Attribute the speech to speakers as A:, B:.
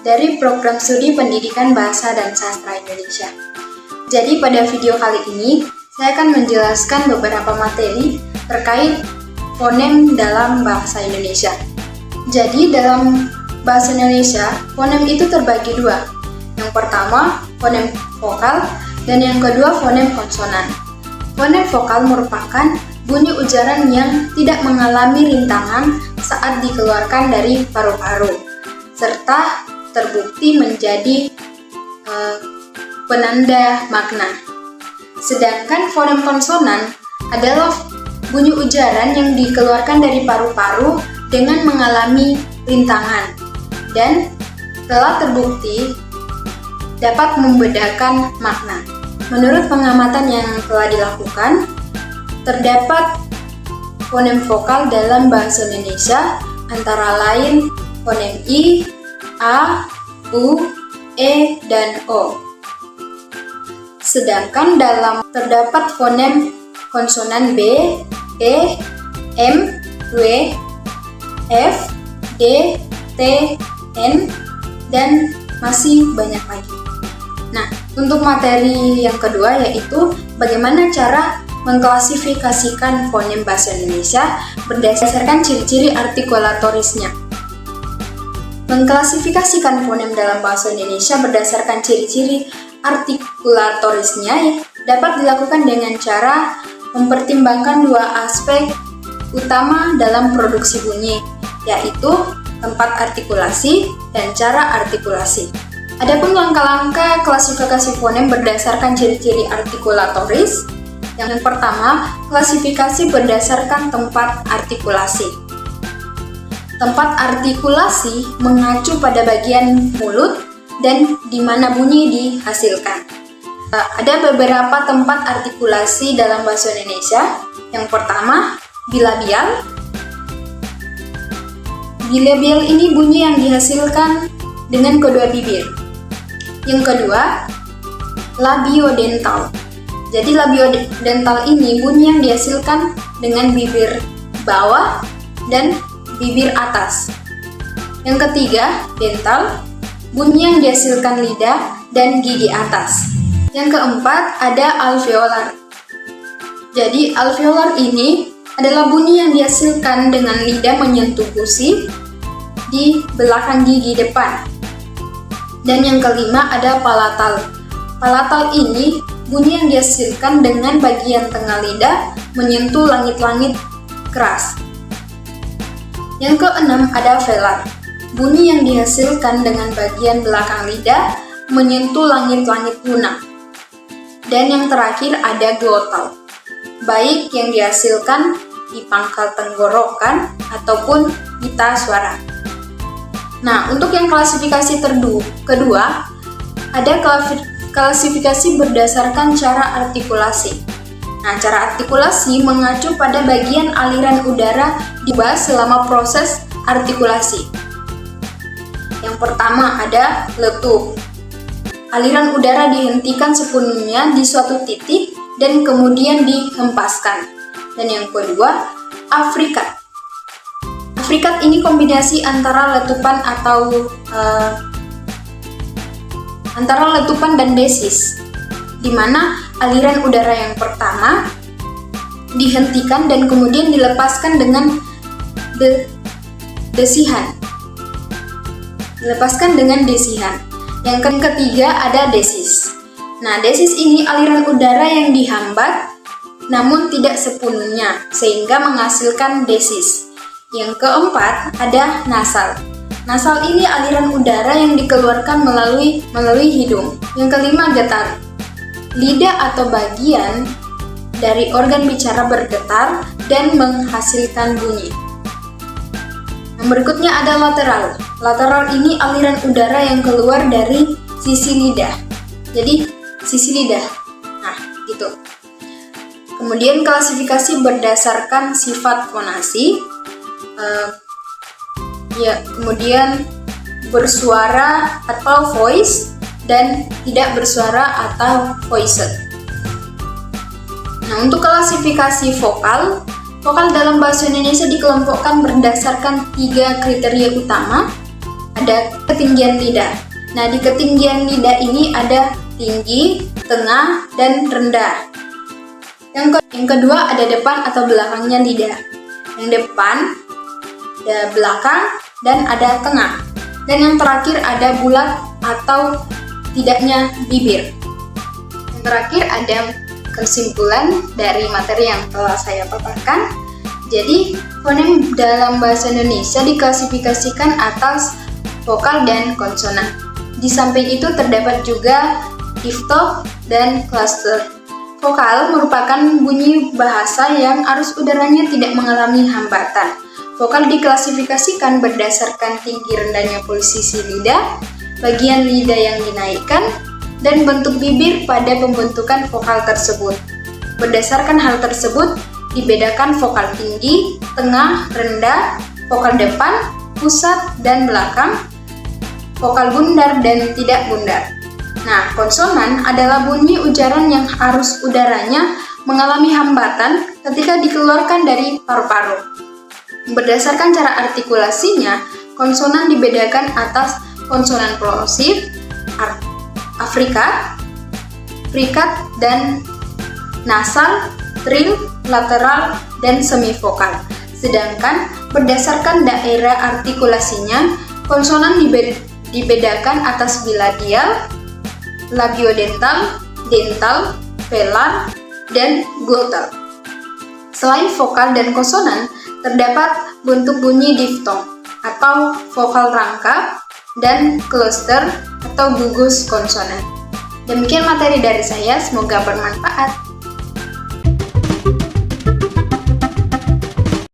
A: dari Program Studi Pendidikan Bahasa dan Sastra Indonesia. Jadi pada video kali ini, saya akan menjelaskan beberapa materi terkait fonem dalam bahasa Indonesia. Jadi dalam bahasa Indonesia, fonem itu terbagi dua. Yang pertama, fonem vokal, dan yang kedua, fonem konsonan. Fonem vokal merupakan bunyi ujaran yang tidak mengalami rintangan saat dikeluarkan dari paru-paru, serta terbukti menjadi penanda makna. Sedangkan fonem konsonan adalah bunyi ujaran yang dikeluarkan dari paru-paru dengan mengalami rintangan dan telah terbukti dapat membedakan makna. Menurut pengamatan yang telah dilakukan, terdapat fonem vokal dalam bahasa Indonesia antara lain fonem I, A, U, E, dan O. Sedangkan terdapat fonem konsonan B, E, M, W, F, D, T, N, dan masih banyak lagi. Nah, untuk materi yang kedua yaitu bagaimana cara mengklasifikasikan fonem bahasa Indonesia berdasarkan ciri-ciri artikulatorisnya. Mengklasifikasikan fonem dalam bahasa Indonesia berdasarkan ciri-ciri artikulatorisnya dapat dilakukan dengan cara mempertimbangkan dua aspek utama dalam produksi bunyi, yaitu tempat artikulasi dan cara artikulasi. Adapun langkah-langkah klasifikasi fonem berdasarkan ciri-ciri artikulatoris. Yang pertama, klasifikasi berdasarkan tempat artikulasi. Tempat artikulasi mengacu pada bagian mulut dan di mana bunyi dihasilkan. Ada beberapa tempat artikulasi dalam bahasa Indonesia. Yang pertama, bilabial. Bilabial ini bunyi yang dihasilkan dengan kedua bibir. Yang kedua, labiodental. Jadi labiodental ini bunyi yang dihasilkan dengan bibir bawah dan bibir atas. Yang ketiga, dental, bunyi yang dihasilkan lidah dan gigi atas. Yang keempat, ada alveolar. Jadi alveolar ini adalah bunyi yang dihasilkan dengan lidah menyentuh gusi di belakang gigi depan. Dan yang kelima, ada palatal. Palatal ini bunyi yang dihasilkan dengan bagian tengah lidah menyentuh langit-langit keras. Yang keenam, ada velar. Bunyi yang dihasilkan dengan bagian belakang lidah menyentuh langit-langit lunak. Dan yang terakhir, ada glotal. Baik yang dihasilkan di pangkal tenggorokan ataupun pita suara. Nah, untuk yang klasifikasi kedua, ada klasifikasi berdasarkan cara artikulasi. Nah, cara artikulasi mengacu pada bagian aliran udara dibahas selama proses artikulasi. Yang pertama ada letup. Aliran udara dihentikan sepenuhnya di suatu titik dan kemudian dihempaskan. Dan yang kedua, afrikat. Afrikat ini kombinasi antara letupan antara letupan dan desis, di mana aliran udara yang pertama dihentikan dan kemudian dilepaskan dengan desihan. Yang ketiga ada desis. Nah, desis ini aliran udara yang dihambat namun tidak sepenuhnya sehingga menghasilkan desis. Yang keempat ada nasal. Nasal ini aliran udara yang dikeluarkan melalui hidung. Yang kelima getar. Lidah atau bagian dari organ bicara bergetar dan menghasilkan bunyi. Yang berikutnya ada lateral. Lateral ini aliran udara yang keluar dari sisi lidah. Jadi sisi lidah. Nah, gitu. Kemudian klasifikasi berdasarkan sifat fonasi. Kemudian bersuara atau voice dan tidak bersuara atau voiced. Nah, untuk klasifikasi vokal dalam bahasa Indonesia dikelompokkan berdasarkan 3 kriteria utama. ada ketinggian lidah. Nah, di ketinggian lidah ini ada tinggi, tengah, dan rendah. Yang kedua ada depan atau belakangnya lidah. Yang depan, ada belakang, dan ada tengah. Dan yang terakhir ada bulat atau tidaknya bibir. Yang terakhir ada kesimpulan dari materi yang telah saya paparkan. Jadi, fonem dalam bahasa Indonesia diklasifikasikan atas vokal dan konsonan. Di samping itu terdapat juga diftong dan cluster. Vokal merupakan bunyi bahasa yang arus udaranya tidak mengalami hambatan. Vokal diklasifikasikan berdasarkan tinggi rendahnya posisi lidah, bagian lidah yang dinaikkan, dan bentuk bibir pada pembentukan vokal tersebut. Berdasarkan hal tersebut, dibedakan vokal tinggi, tengah, rendah, vokal depan, pusat, dan belakang, vokal bundar dan tidak bundar. Nah, konsonan adalah bunyi ujaran yang arus udaranya mengalami hambatan ketika dikeluarkan dari paru-paru. Berdasarkan cara artikulasinya, konsonan dibedakan atas konsonan plosif, afrikat, dan nasal, trill, lateral, dan semivokal. Sedangkan berdasarkan daerah artikulasinya, konsonan dibedakan atas biladial, labiodental, dental, velar, dan glottal. Selain vokal dan konsonan, terdapat bentuk bunyi diftong atau vokal rangkap dan cluster atau gugus konsonan. Demikian materi dari saya, semoga bermanfaat.